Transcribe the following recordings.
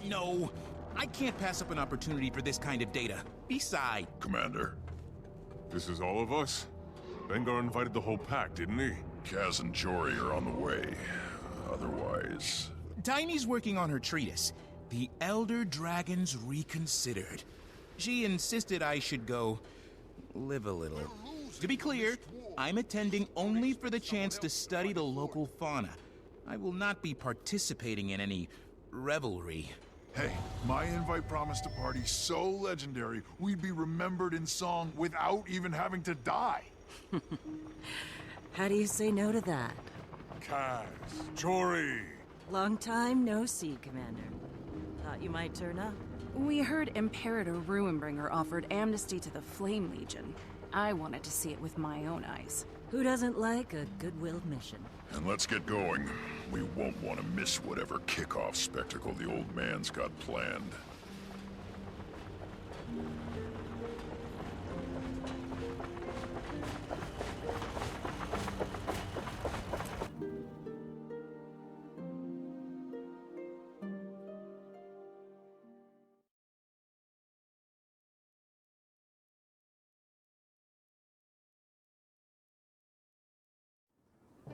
No, I can't pass up an opportunity for this kind of data. Besides... Commander. This is all of us? Bengar invited the whole pack, didn't he? Kaz and Jory are on the way. Otherwise... Tiny's working on her treatise, The Elder Dragons Reconsidered. She insisted I should go live a little. To be clear, I'm attending only for the chance to study the local fauna. I will not be participating in any revelry. Hey, my invite promised a party so legendary, we'd be remembered in song without even having to die. How do you say no to that? Kaz, Jory. Long time no see, Commander. Thought you might turn up. We heard Imperator Ruinbringer offered amnesty to the Flame Legion. I wanted to see it with my own eyes. Who doesn't like a good-willed mission? And let's get going. We won't want to miss whatever kickoff spectacle the old man's got planned.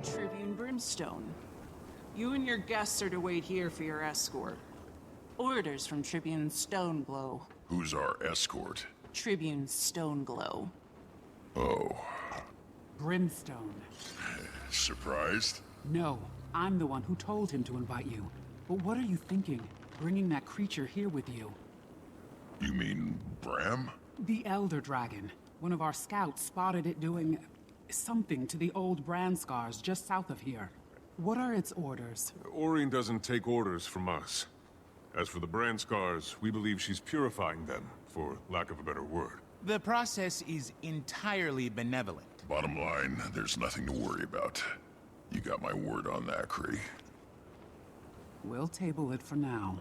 Tribune Brimstone. You and your guests are to wait here for your escort. Orders from Tribune Stoneglow. Who's our escort? Tribune Stoneglow. Oh. Brimstone. Surprised? No, I'm the one who told him to invite you. But what are you thinking, bringing that creature here with you? You mean Bram? The Elder Dragon. One of our scouts spotted it doing something to the old brand scars just south of here. What are its orders? Orion doesn't take orders from us. As for the brand scars, we believe she's purifying them, for lack of a better word. The process is entirely benevolent. Bottom line, there's nothing to worry about. You got my word on that, Kree. We'll table it for now.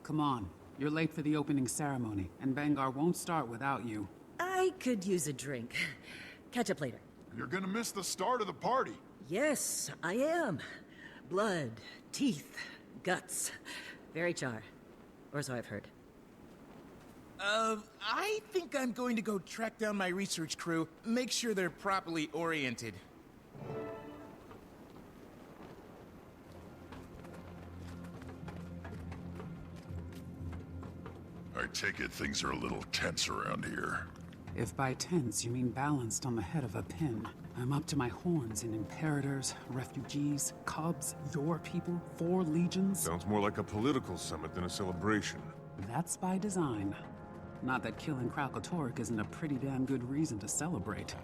Come on, you're late for the opening ceremony, and Bengar won't start without you. I could use a drink. Catch up later. You're gonna miss the start of the party. Yes, I am. Blood, teeth, guts. Very char. Or so I've heard. I think I'm going to go track down my research crew, make sure they're properly oriented. I take it things are a little tense around here. If by tense you mean balanced on the head of a pin, I'm up to my horns in imperators, refugees, cubs, your people, 4 legions. Sounds more like a political summit than a celebration. That's by design. Not that killing Kralkatorrik isn't a pretty damn good reason to celebrate.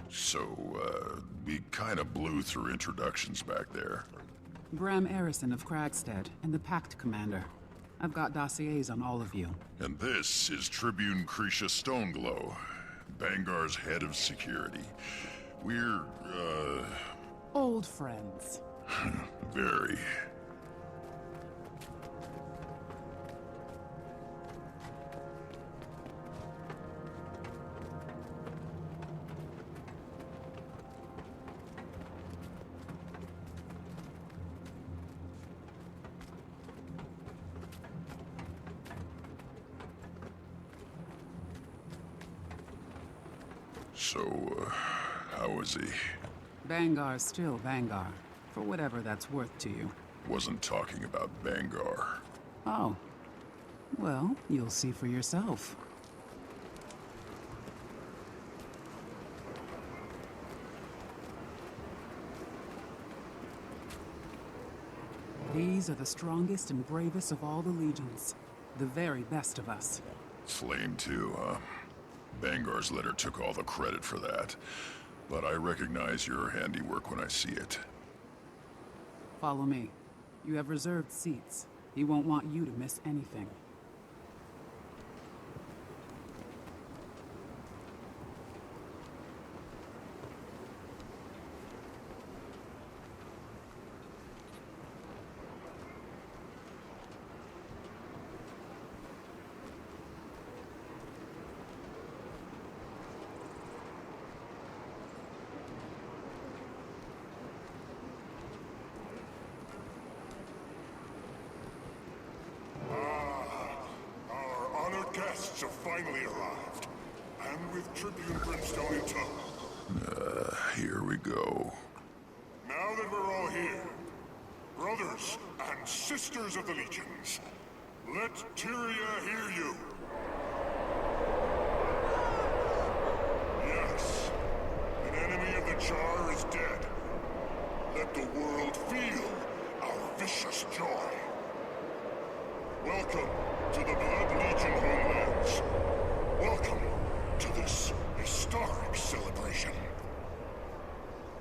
So, we kinda blew through introductions back there. Bram Arison of Kragstead, and the Pact Commander. I've got dossiers on all of you. And this is Tribune Krisha Stoneglow, Bangar's head of security. We're, Old friends. very. So, how is he? Bangar's still Bangar, for whatever that's worth to you. Wasn't talking about Bangar. Oh. Well, you'll see for yourself. These are the strongest and bravest of all the legions. The very best of us. Flame too, huh? Bangar's letter took all the credit for that. But I recognize your handiwork when I see it. Follow me. You have reserved seats. He won't want you to miss anything. finally arrived. And with Tribune Brimstone in tow. Here we go. Now that we're all here, brothers and sisters of the Legions, let Tyria hear you. Yes, an enemy of the Jar is dead. Let the world feel our vicious joy. Welcome to the Blood Legion homelands. Welcome to this historic celebration.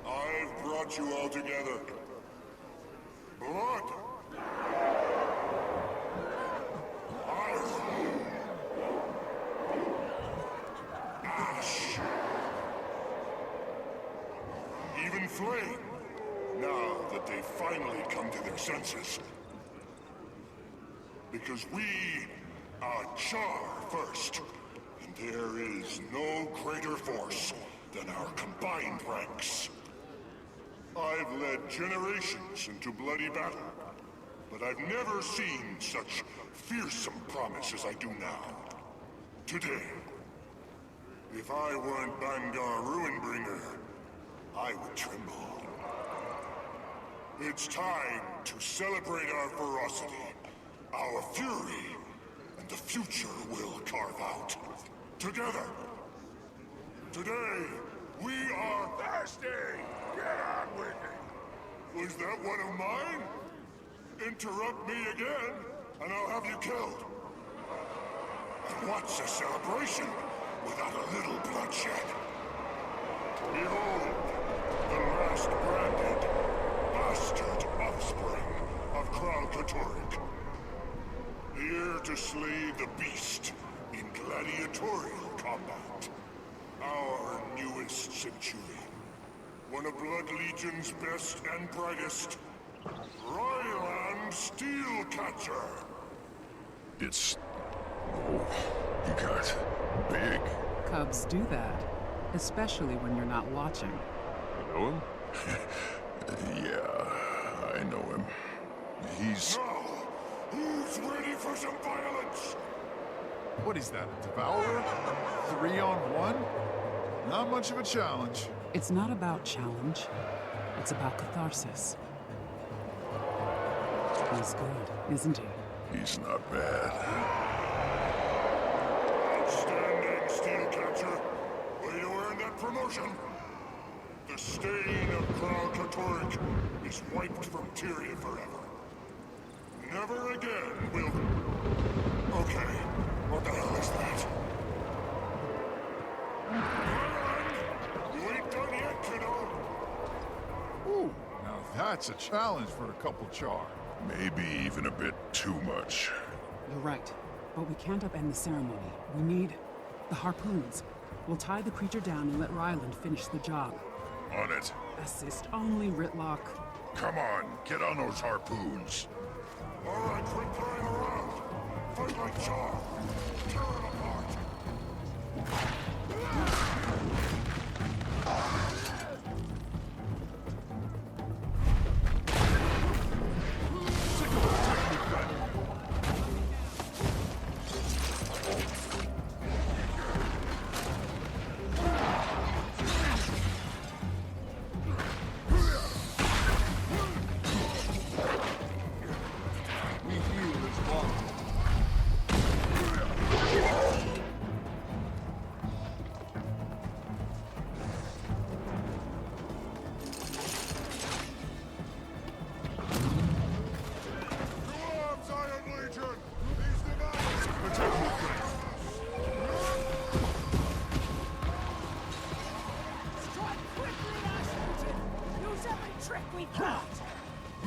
I've brought you all together. Blood. Iron. Ash. Even flame. Now that they've finally come to their senses. Because we are Char first. And there is no greater force than our combined ranks. I've led generations into bloody battle, but I've never seen such fearsome promise as I do now. Today, if I weren't Bangar Ruinbringer, I would tremble. It's time to celebrate our ferocity, our fury, and the future we'll carve out. Together. Today, we are thirsty! Get on with it! Was that one of mine? Interrupt me again, and I'll have you killed. And what's a celebration without a little bloodshed? Behold, the last branded, bastard offspring of Kral Katorik. Here to slay the beast in gladiatorial combat. Our newest century. One of Blood Legion's best and brightest. Ryland Steelcatcher. It's... Oh, he got big. Cubs do that, especially when you're not watching. You know him? Yeah, I know him. He's... Now, who's ready for some violence? What is that, a devourer? 3-on-1? Not much of a challenge. It's not about challenge. It's about catharsis. He's good, isn't he? He's not bad. Outstanding, Steelcatcher. Way to earn that promotion. The stain of Kral Katorik is wiped from Tyria forever. Never again will... Okay, what the hell is that? You ain't done yet, kiddo. Ooh, now that's a challenge for a couple Char. Maybe even a bit too much. You're right, but we can't upend the ceremony. We need the harpoons. We'll tie the creature down and let Ryland finish the job. On it. Assist only, Ritlock. Come on, get on those harpoons. All right, quit playing around. Fight like Char. Tear him apart.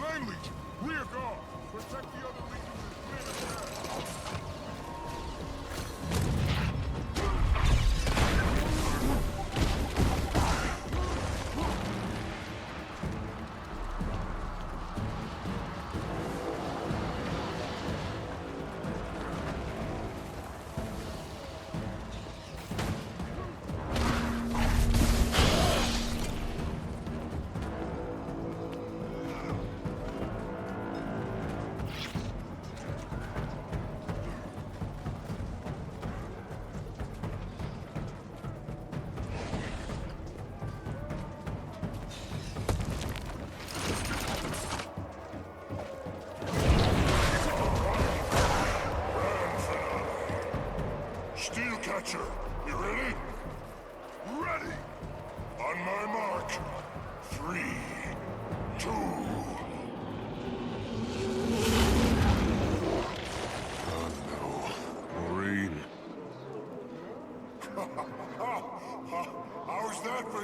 Land Legion, rear guard. Protect the other legions as clear as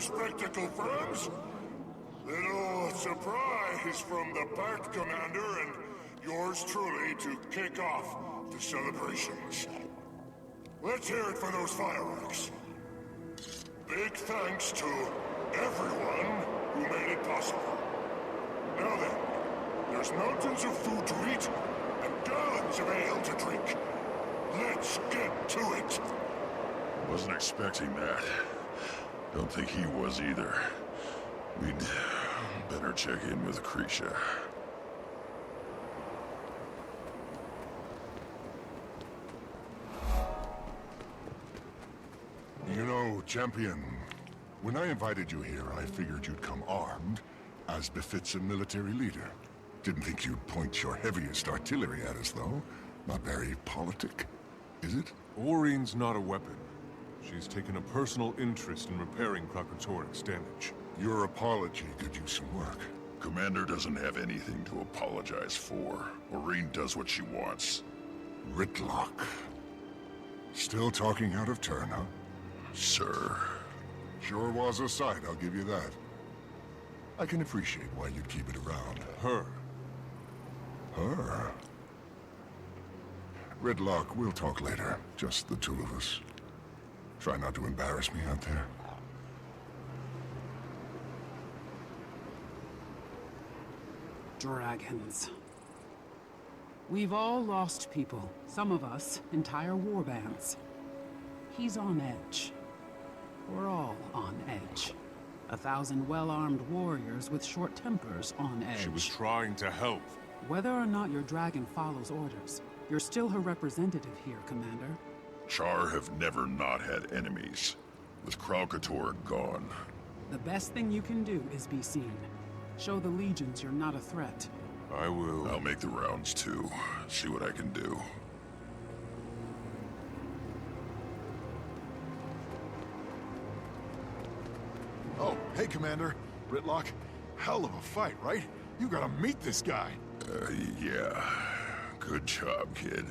spectacle, friends? Little surprise from the Pact Commander and yours truly to kick off the celebrations. Let's hear it for those fireworks. Big thanks to everyone who made it possible. Now then, there's mountains of food to eat and gallons of ale to drink. Let's get to it. Wasn't expecting that. Don't think he was either. We'd better check in with Krisha. You know, Champion, when I invited you here, I figured you'd come armed, as befits a military leader. Didn't think you'd point your heaviest artillery at us, though. Not very politic, is it? Aurine's not a weapon. She's taken a personal interest in repairing Krakatorik's damage. Your apology could use some work. Commander doesn't have anything to apologize for. Aurine does what she wants. Ritlock. Still talking out of turn, huh? Sir. Sure was a sight, I'll give you that. I can appreciate why you'd keep it around. Her. Her? Ritlock, we'll talk later. Just the two of us. Try not to embarrass me out there. Dragons. We've all lost people. Some of us, entire war bands. He's on edge. We're all on edge. 1,000 well-armed warriors with short tempers on edge. She was trying to help. Whether or not your dragon follows orders, you're still her representative here, Commander. Char have never not had enemies. With Krakator gone. The best thing you can do is be seen. Show the legions you're not a threat. I will... I'll make the rounds too. See what I can do. Oh, hey, Commander. Ritlock. Hell of a fight, right? You gotta meet this guy. Yeah. Good job, kid.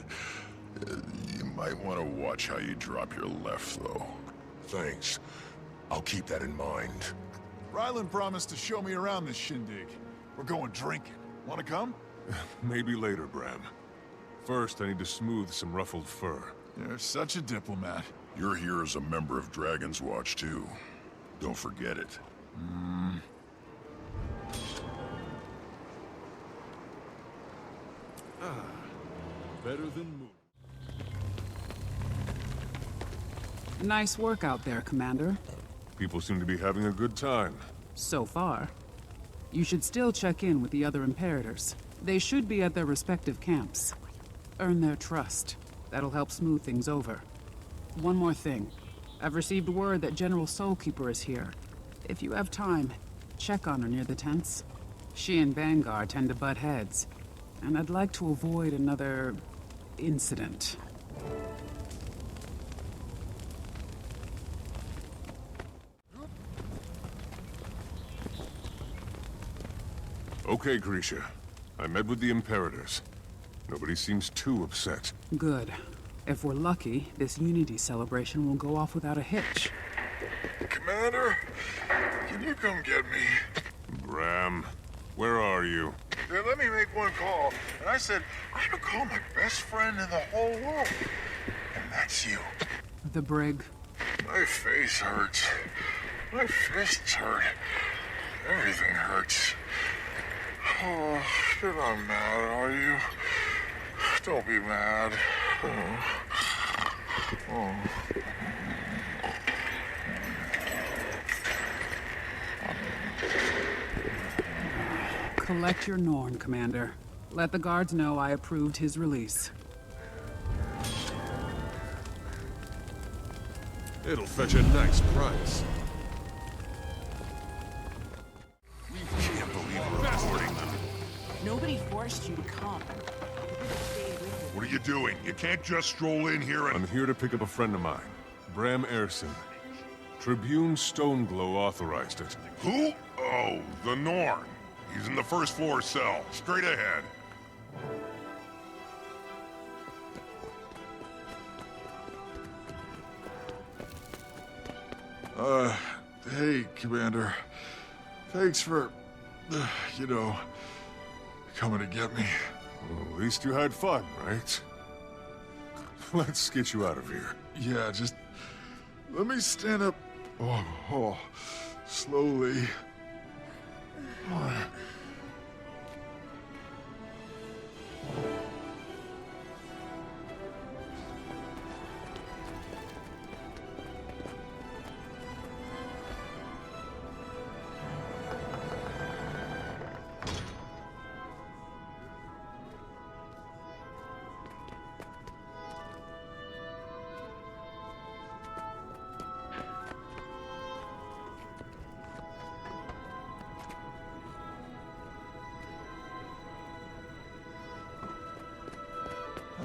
You might want to watch how you drop your left, though. Thanks. I'll keep that in mind. Ryland promised to show me around this shindig. We're going drinking. Wanna come? Maybe later, Bram. First, I need to smooth some ruffled fur. You're such a diplomat. You're here as a member of Dragon's Watch, too. Don't forget it. Better than move. Nice work out there, Commander. People seem to be having a good time. So far. You should still check in with the other Imperators. They should be at their respective camps. Earn their trust. That'll help smooth things over. One more thing. I've received word that General Soulkeeper is here. If you have time, check on her near the tents. She and Vanguard tend to butt heads, and I'd like to avoid another incident. Okay, Grisha. I met with the Imperators. Nobody seems too upset. Good. If we're lucky, this Unity celebration will go off without a hitch. Commander, can you come get me? Bram, where are you? They let me make one call, and I said, I'm gonna call my best friend in the whole world. And that's you. The brig. My face hurts. My fists hurt. Everything hurts. Oh, you're not mad, are you? Don't be mad. Oh. Collect your Norn, Commander. Let the guards know I approved his release. It'll fetch a nice price. Can't believe we're recording them. Nobody forced you to come. What are you doing? You can't just stroll in here and... I'm here to pick up a friend of mine, Bram Erson. Tribune Stoneglow authorized it. Who? Oh, the Norn. He's in the first floor cell. Straight ahead. Hey, Commander. Thanks for, coming to get me. Well, at least you had fun, right? Let's get you out of here. Yeah, just let me stand up. Slowly.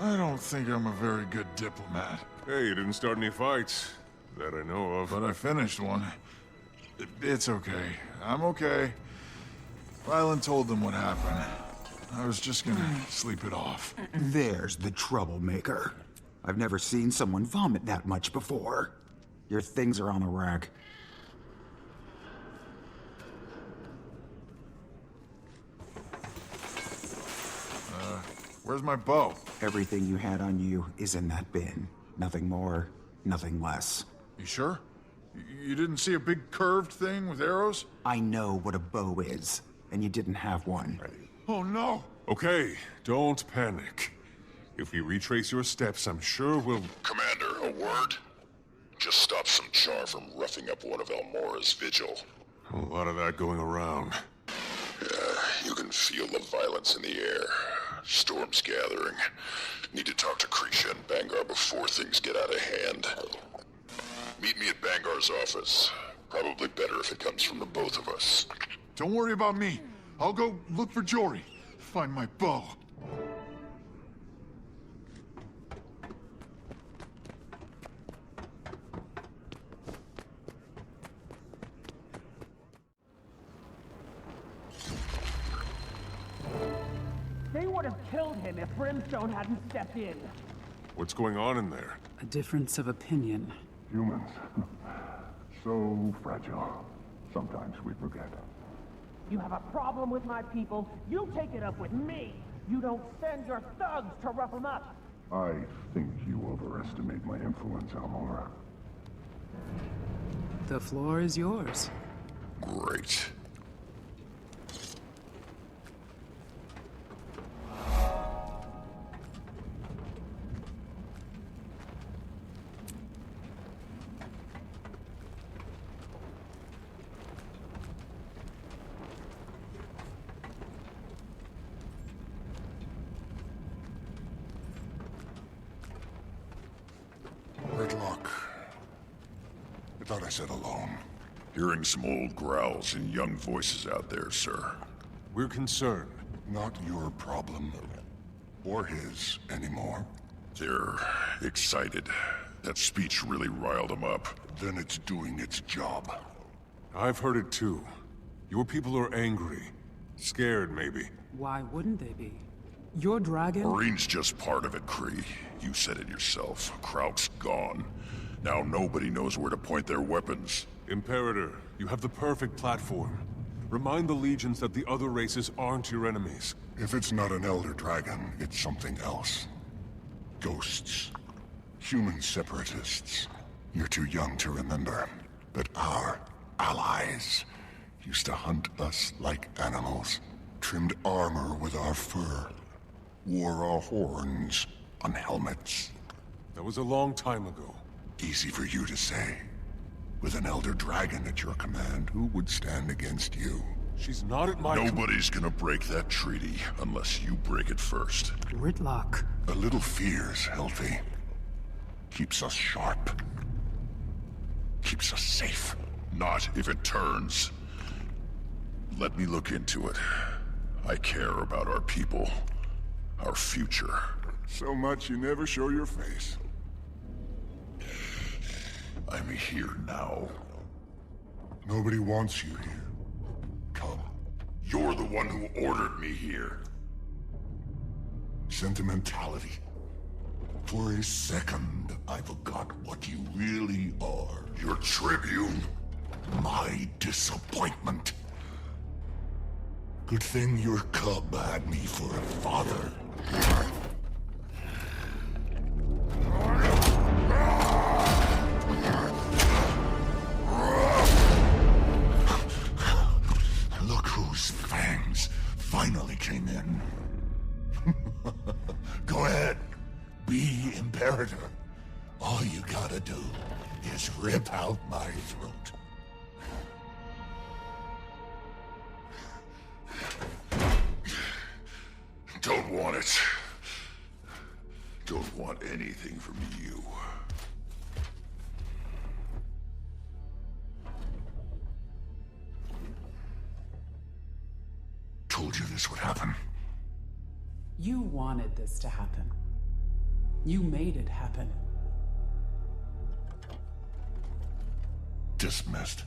I don't think I'm a very good diplomat. Hey, you didn't start any fights. That I know of. But I finished one. It's okay. I'm okay. Rylan told them what happened. I was just gonna sleep it off. There's the troublemaker. I've never seen someone vomit that much before. Your things are on the rack. Where's my bow? Everything you had on you is in that bin. Nothing more, nothing less. You sure? You didn't see a big curved thing with arrows? I know what a bow is, and you didn't have one. Oh no! Okay, don't panic. If we retrace your steps, I'm sure we'll... Commander, a word? Just stop some char from roughing up one of Elmora's vigil. A lot of that going around. Yeah, you can feel the violence in the air. Storm's gathering. Need to talk to Krisha and Bangar before things get out of hand. Meet me at Bangar's office. Probably better if it comes from the both of us. Don't worry about me. I'll go look for Jory. Find my bow. They would have killed him if Brimstone hadn't stepped in. What's going on in there? A difference of opinion. Humans. So fragile. Sometimes we forget. You have a problem with my people, you take it up with me. You don't send your thugs to rough them up. I think you overestimate my influence, Elmora. The floor is yours. Great. I thought I said alone. Hearing some old growls and young voices out there, sir. We're concerned. Not your problem. Or his anymore. They're excited. That speech really riled them up. Then it's doing its job. I've heard it too. Your people are angry. Scared, maybe. Why wouldn't they be? Your dragon... Marine's just part of it, Kree. You said it yourself. Kraut's gone. Now nobody knows where to point their weapons. Imperator, you have the perfect platform. Remind the legions that the other races aren't your enemies. If it's not an Elder Dragon, it's something else. Ghosts. Human separatists. You're too young to remember. But our allies used to hunt us like animals. Trimmed armor with our fur. Wore our horns on helmets. That was a long time ago. Easy for you to say. With an Elder Dragon at your command, who would stand against you? She's not at my... Nobody's gonna break that treaty unless you break it first. Whitlock. A little fear's healthy. Keeps us sharp. Keeps us safe. Not if it turns. Let me look into it. I care about our people. Our future. So much you never show your face. I'm here now. Nobody wants you here. Come. You're the one who ordered me here. Sentimentality. For a second, I forgot what you really are. Your tribune? My disappointment. Good thing your cub had me for a father. Look whose fangs finally came in. Go ahead. Be Imperator. All you gotta do is rip out my throat. Don't want it. Don't want anything from you. Told you this would happen. You wanted this to happen. You made it happen. Dismissed.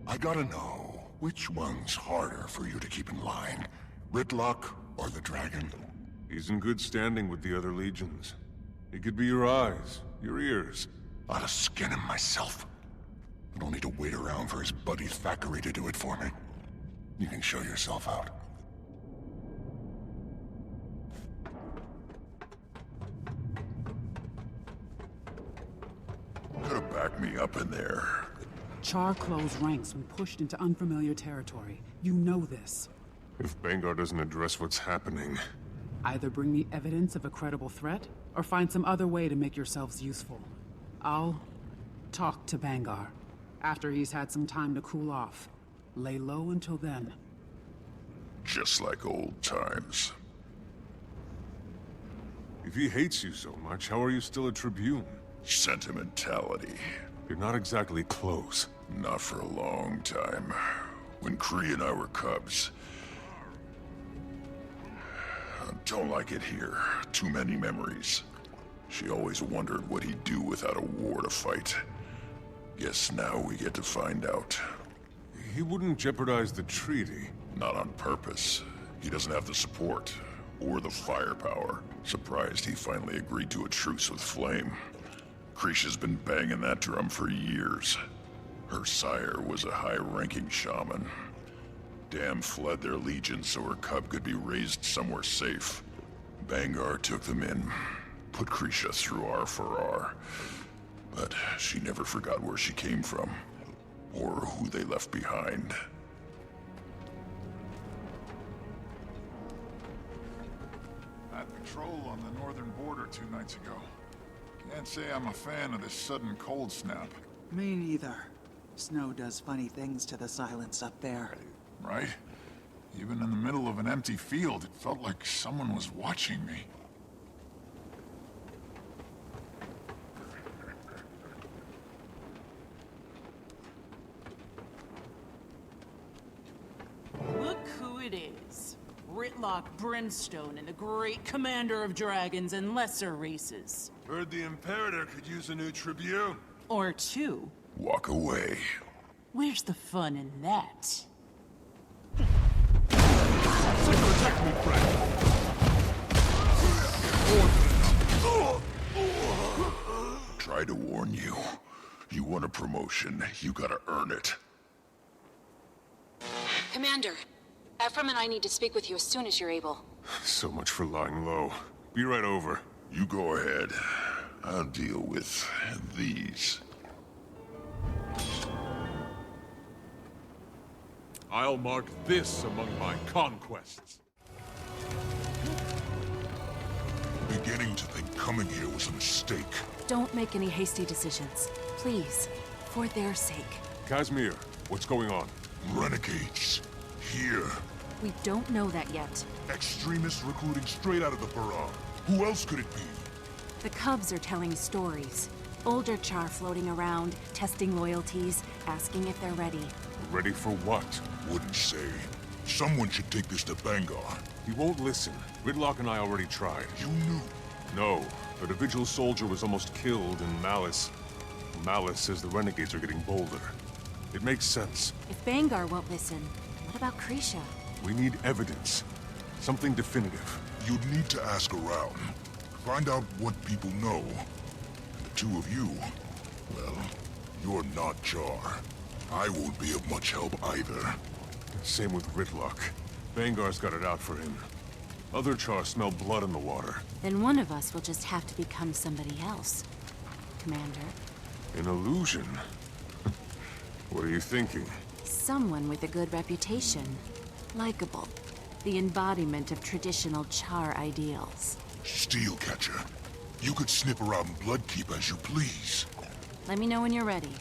I gotta know, which one's harder for you to keep in line? Ritlock or the dragon? He's in good standing with the other legions. He could be your eyes, your ears. I'd skin him myself. I don't need to wait around for his buddy Thackeray to do it for me. You can show yourself out. Could have backed me up in there. Char closed ranks when pushed into unfamiliar territory. You know this. If Bangar doesn't address what's happening... Either bring me evidence of a credible threat, or find some other way to make yourselves useful. I'll talk to Bangar, after he's had some time to cool off. Lay low until then. Just like old times. If he hates you so much, how are you still a Tribune? Sentimentality. You're not exactly close. Not for a long time. When Kree and I were cubs. I don't like it here. Too many memories. She always wondered what he'd do without a war to fight. Guess now we get to find out. He wouldn't jeopardize the treaty. Not on purpose. He doesn't have the support. Or the firepower. Surprised he finally agreed to a truce with Flame. Krisha's been banging that drum for years. Her sire was a high-ranking shaman. Dam fled their legion so her cub could be raised somewhere safe. Bangar took them in, put Krisha through R for R. But she never forgot where she came from, or who they left behind. Had patrol on the northern border 2 nights ago. Can't say I'm a fan of this sudden cold snap. Me neither. Snow does funny things to the silence up there. Right? Even in the middle of an empty field, it felt like someone was watching me. Look who it is. Ritlock Brimstone and the great commander of dragons and lesser races. Heard the Imperator could use a new Tribune. Or two. Walk away. Where's the fun in that? Protect me, friend. Try to warn you. You want a promotion, you gotta earn it. Commander, Ephraim and I need to speak with you as soon as you're able. So much for lying low. Be right over. You go ahead. I'll deal with these. I'll mark this among my conquests. Beginning to think coming here was a mistake. Don't make any hasty decisions. Please. For their sake. Casimir, what's going on? Renegades. Here. We don't know that yet. Extremists recruiting straight out of the Barar. Who else could it be? The Cubs are telling stories. Older Char floating around, testing loyalties, asking if they're ready. Ready for what? Wouldn't say. Someone should take this to Bangar. He won't listen. Ridlock and I already tried. You knew? No, but a Vigil soldier was almost killed in Malice. Malice says the Renegades are getting bolder. It makes sense. If Bangar won't listen, what about Krisha? We need evidence. Something definitive. You'd need to ask around. Find out what people know. And the two of you, well, you're not Char. I won't be of much help either. Same with Ritlock. Vangar's got it out for him. Other Char smell blood in the water. Then one of us will just have to become somebody else, Commander. An illusion? What are you thinking? Someone with a good reputation. Likeable. The embodiment of traditional Char ideals. Steelcatcher. You could snip around Bloodkeep as you please. Let me know when you're ready.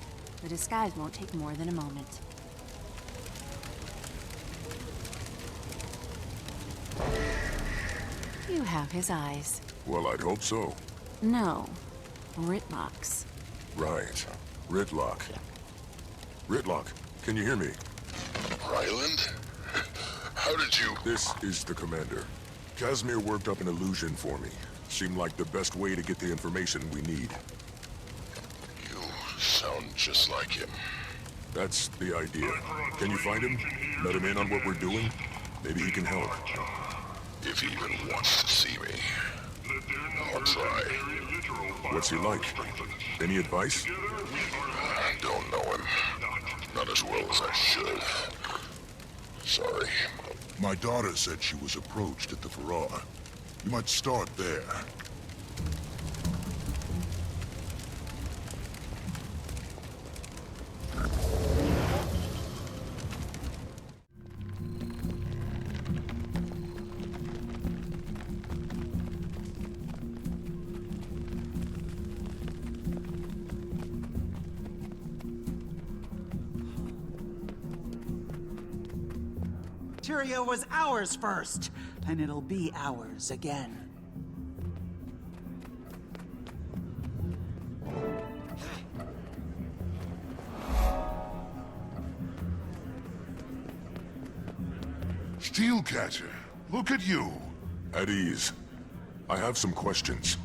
The disguise won't take more than a moment. You have his eyes. Well, I'd hope so. No. Ritlock's. Right. Ritlock. Ritlock, can you hear me? Ryland? How did you... This is the commander. Casimir worked up an illusion for me. Seemed like the best way to get the information we need. You sound just like him. That's the idea. Can you find him? Let him in on what we're doing? Maybe he can help. If he even wants to see me. I'll try. What's he like? Any advice? I don't know him. Not as well as I should. Sorry. My daughter said she was approached at the Farrar. You might start there. Tyria was ours first, and it'll be ours again. Steelcatcher, look at you. At ease. I have some questions.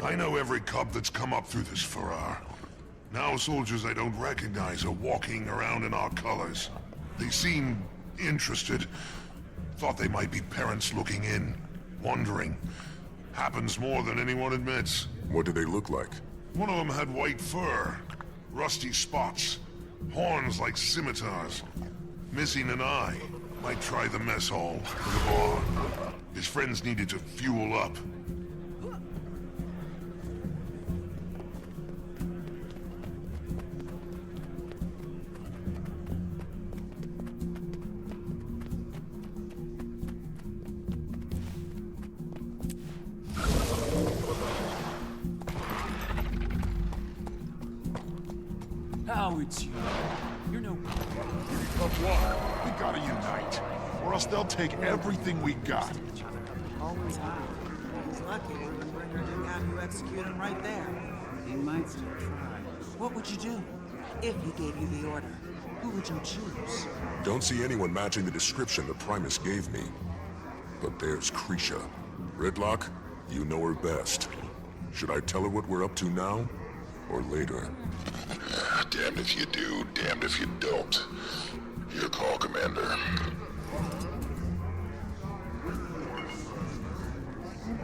I know every cub that's come up through this Farrar. Now soldiers I don't recognize are walking around in our colors. They seem interested. Thought they might be parents looking in, wondering. Happens more than anyone admits. What do they look like? One of them had white fur, rusty spots, horns like scimitars, missing an eye. Might try the mess hall or the bar. His friends needed to fuel up. Oh, it's you. You're no... Tough luck. We gotta unite, or else they'll take everything we got. Always have. He's lucky Ruinbringer didn't have you execute him right there. He might still try. What would you do? If he gave you the order, who would you choose? Don't see anyone matching the description the Primus gave me. But there's Krisha. Ritlock, you know her best. Should I tell her what we're up to now? Or later? Damned if you do, damned if you don't. Your call, Commander.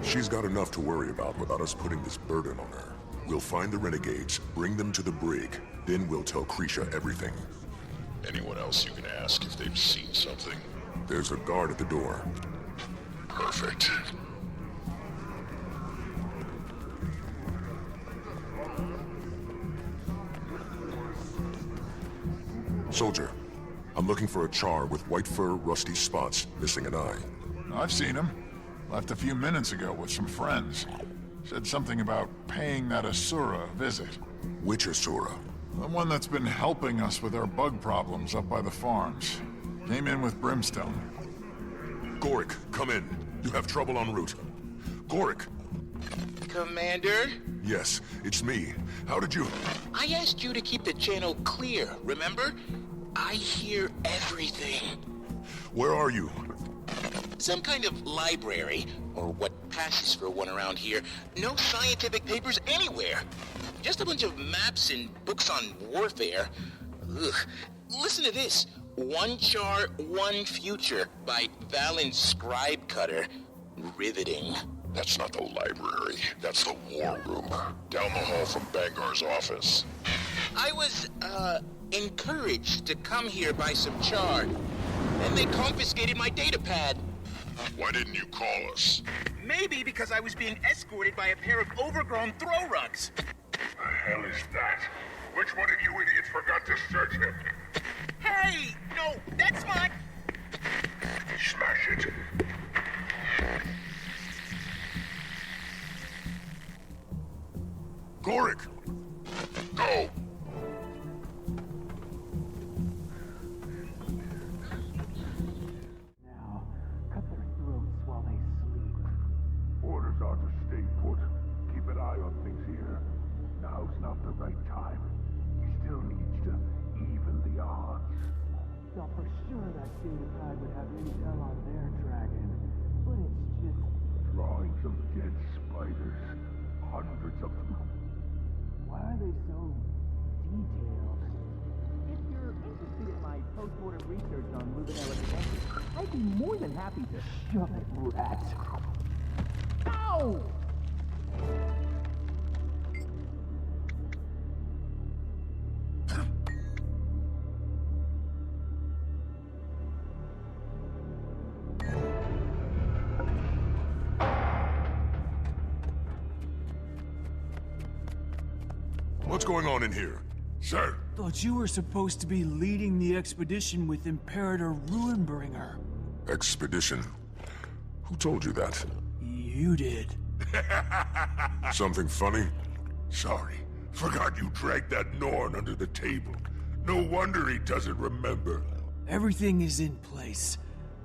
She's got enough to worry about without us putting this burden on her. We'll find the renegades, bring them to the brig, then we'll tell Krisha everything. Anyone else you can ask if they've seen something? There's a guard at the door. Perfect. Soldier, I'm looking for a Char with white fur, rusty spots, missing an eye. I've seen him. Left a few minutes ago with some friends. Said something about paying that Asura a visit. Which Asura? The one that's been helping us with our bug problems up by the farms. Came in with brimstone. Gorik, come in. You have trouble en route. Gorik! Commander? Yes, it's me. How did you... I asked you to keep the channel clear, remember? I hear everything. Where are you? Some kind of library, or what passes for one around here. No scientific papers anywhere. Just a bunch of maps and books on warfare. Ugh. Listen to this. One Char, One Future by Valen's Scribe Cutter. Riveting. That's not the library. That's the war room. Down the hall from Bangar's office. I was, encouraged to come here by some Char. Then they confiscated my datapad. Why didn't you call us? Maybe because I was being escorted by a pair of overgrown throw rugs. The hell is that? Which one of you idiots forgot to search him? Hey! No, that's mine! Smash it. Gorik! Go! Now, cut their throats while they sleep. Orders are to stay put. Keep an eye on things here. Now's not the right time. He still needs to even the odds. Thought for sure that datapad would have intel on their dragon, but it's just... Drawings of dead spiders. Hundreds of them. Why are they so detailed? If you're interested in my post-mortem research on Luminella Connected, I'd be more than happy to shove it, rat. Ow! What's going on in here? Sir? Thought you were supposed to be leading the expedition with Imperator Ruinbringer. Expedition? Who told you that? You did. Something funny? Sorry. Forgot you dragged that Norn under the table. No wonder he doesn't remember. Everything is in place.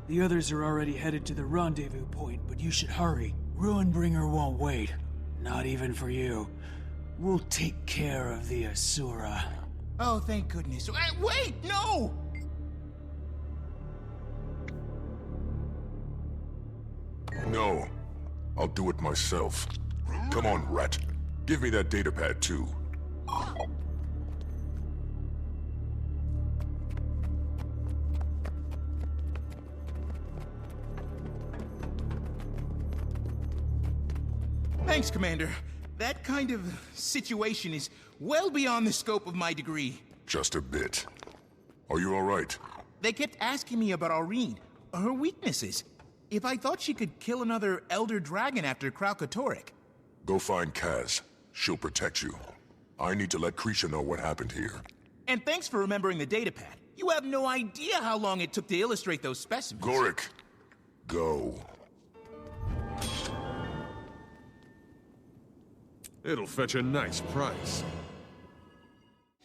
The others are already headed to the rendezvous point, but you should hurry. Ruinbringer won't wait. Not even for you. We'll take care of the Asura. Oh, thank goodness. Wait, no! No. I'll do it myself. Come on, rat. Give me that datapad, too. Thanks, Commander. That kind of situation is well beyond the scope of my degree. Just a bit. Are you all right? They kept asking me about Aurene, her weaknesses. If I thought she could kill another Elder Dragon after Kralkatorrik. Go find Kaz. She'll protect you. I need to let Krisha know what happened here. And thanks for remembering the datapad. You have no idea how long it took to illustrate those specimens. Gorik, go. It'll fetch a nice price.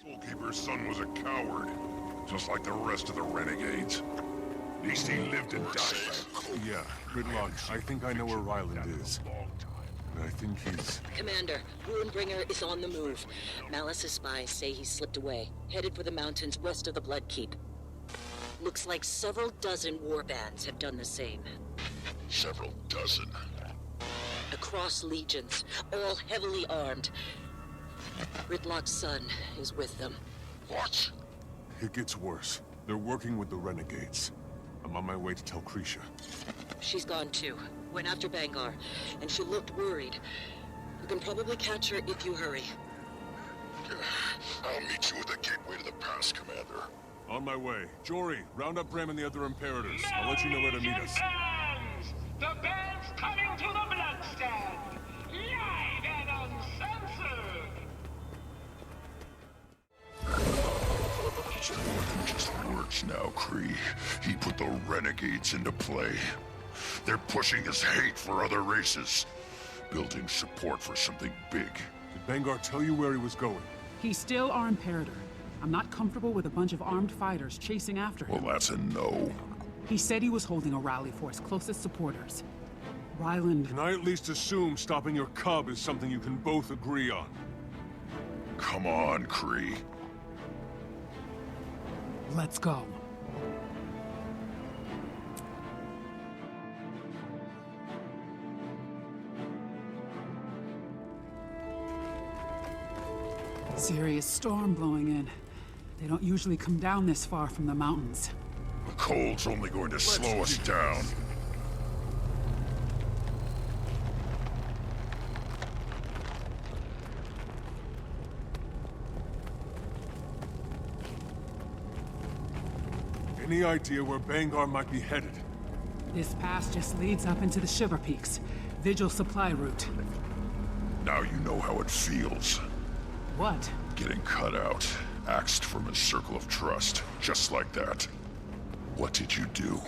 Soulkeeper's son was a coward, just like the rest of the renegades. At least he lived and died. Yeah, Gridlock, I think I know where Ryland is. And I think he's... Commander, Ruinbringer is on the move. Malice's spies say he slipped away, headed for the mountains west of the Blood Keep. Looks like several dozen warbands have done the same. Several dozen? Across legions, all heavily armed. Gridlock's son is with them. What? It gets worse. They're working with the renegades. I'm on my way to tell Krisha. She's gone too. Went after Bangar, and she looked worried. You can probably catch her if you hurry. I'll meet you at the gateway to the pass, Commander. On my way. Jory, round up Bram and the other Imperators. I'll let you know where to meet us. The band's coming to the bloodstand! Live and uncensored! It's more than just words now, Kree. He put the renegades into play. They're pushing his hate for other races. Building support for something big. Did Bangar tell you where he was going? He's still our Imperator. I'm not comfortable with a bunch of armed fighters chasing after him. Well, that's a no. He said he was holding a rally for his closest supporters. Ryland... Can I at least assume stopping your cub is something you can both agree on? Come on, Kree. Let's go. Serious storm blowing in. They don't usually come down this far from the mountains. The cold's only going to slow us down. Any idea where Bangar might be headed? This pass just leads up into the Shiver Peaks. Vigil supply route. Now you know how it feels. What? Getting cut out, axed from his circle of trust, just like that. What did you do?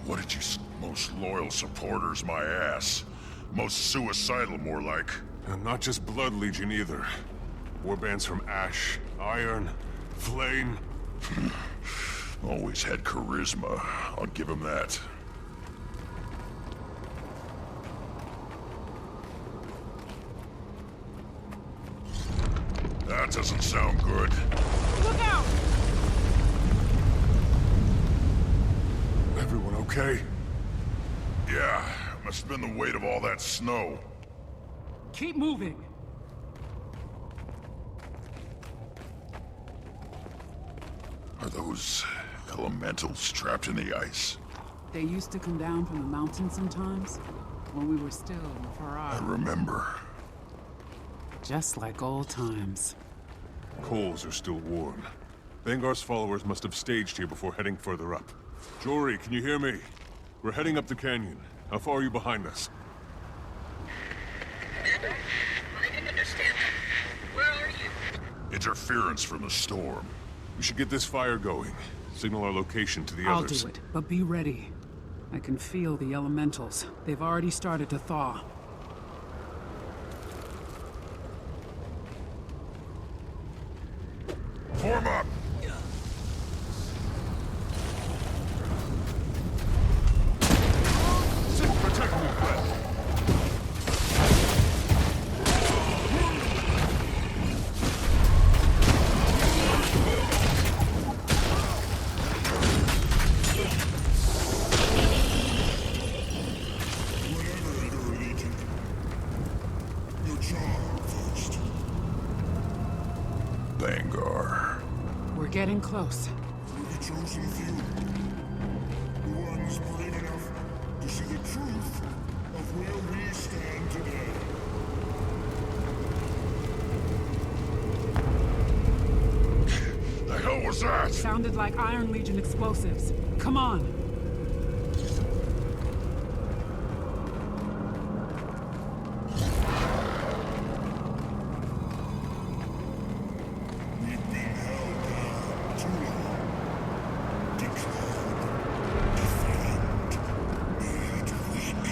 What did you most loyal supporters, my ass? Most suicidal, more like. And not just Blood Legion either. Warbands from Ash, Iron, Flame. Always had charisma, I'll give him that. That doesn't sound good. Look out! Everyone okay? Yeah, must have been the weight of all that snow. Keep moving! Are those elementals trapped in the ice? They used to come down from the mountains sometimes, when we were still in I Farrar. remember. Just like old times. Coals are still warm. Bangar's followers must have staged here before heading further up. Jory, can you hear me? We're heading up the canyon. How far are you behind us? I didn't understand that. Where are you? Interference from the storm. We should get this fire going. Signal our location to the I'll others. do it, but be ready. I can feel the elementals. They've already started to thaw. Form up! Sit, protect me, friend. Whatever, Elder Legion. Your job first. Bangar. We're getting close. We're the chosen few. The ones brave enough to see the truth of where we stand today. The hell was that? Sounded like Iron Legion explosives. Come on! We've been held down too long. Declared, defamed, made weak.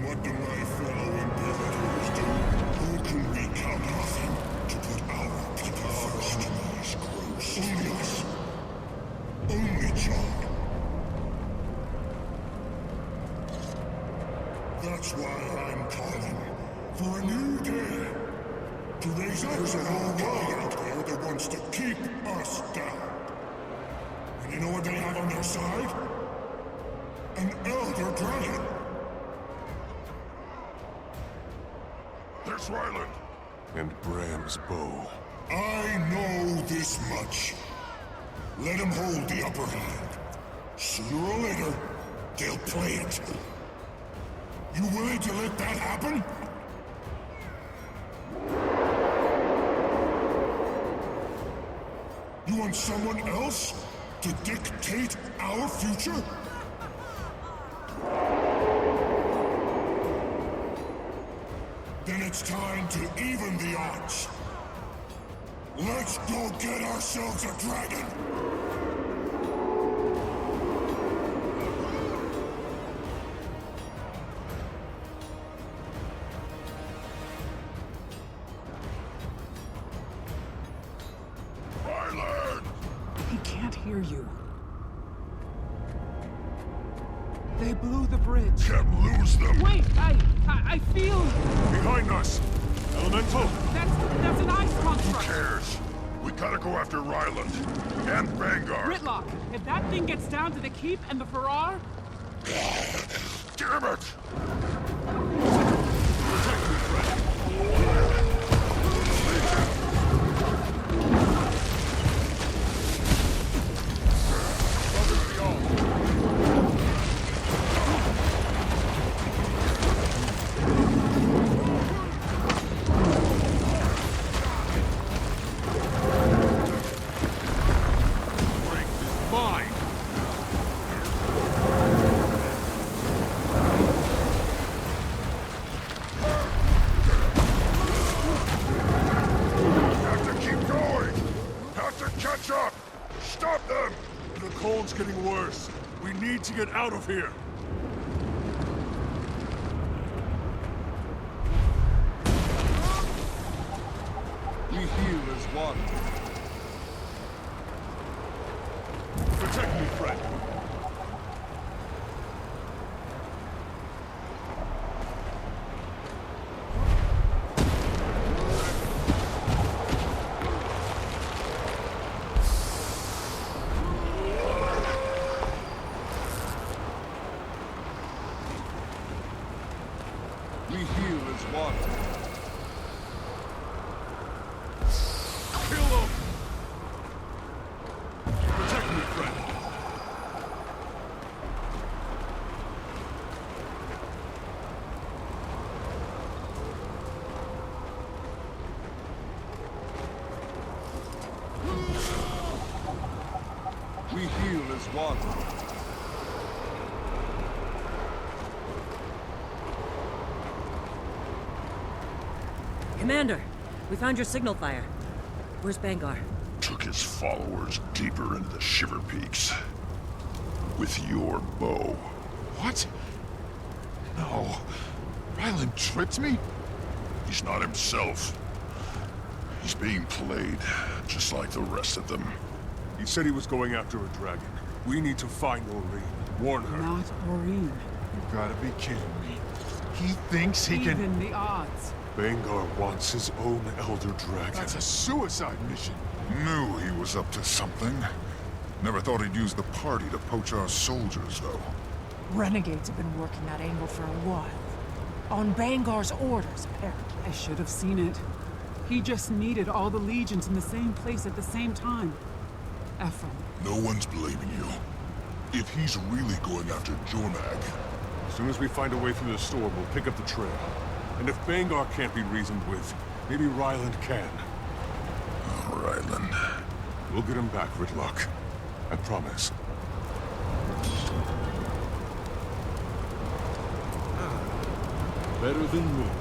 What do my fellow imperators do? Who can we count on to put our people first? Only us. Only John. That's why I'm calling for a new day. To raise up there's a whole world out there that wants to keep us down. And you know what they have on their side? An elder dragon. There's Ryland. And Bram's bow. I know this much. Let him hold the upper hand. Sooner or later, they'll play it. You willing to let that happen? You want someone else to dictate our future? Then it's time to even the odds. Let's go get ourselves a dragon! Ryland! He can't hear you. They blew the bridge. Can't lose them! Wait, I feel... Behind us! Elemental! That's an ice Who construct! cares? We gotta go after Ryland. And Vanguard. Gritlock, if that thing gets down to the keep and the Farrar... Damn it! Protect world's getting worse. We need to get out of here. We heal as one. Protect me, friend. We heal as one. Kill him! Protect me, friend. We heal as one. Commander, we found your signal fire. Where's Bangar? Took his followers deeper into the Shiver Peaks. With your bow. What? No. Ryland tricked me? He's not himself. He's being played, just like the rest of them. He said he was going after a dragon. We need to find Oreen. Warn her. Not Oreen. You gotta be kidding me. He thinks he can... Even the odds. Bangar wants his own Elder Dragon. That's a suicide mission. Knew he was up to something. Never thought he'd use the party to poach our soldiers, though. Renegades have been working that angle for a while. On Bangar's orders, apparently. I should have seen it. He just needed all the legions in the same place at the same time. Ephraim. No one's blaming you. If he's really going after Jornag... As soon as we find a way through the storm, we'll pick up the trail. And if Bangar can't be reasoned with, maybe Ryland can. Oh, Ryland. We'll get him back, Ridlock. I promise. Better than moon.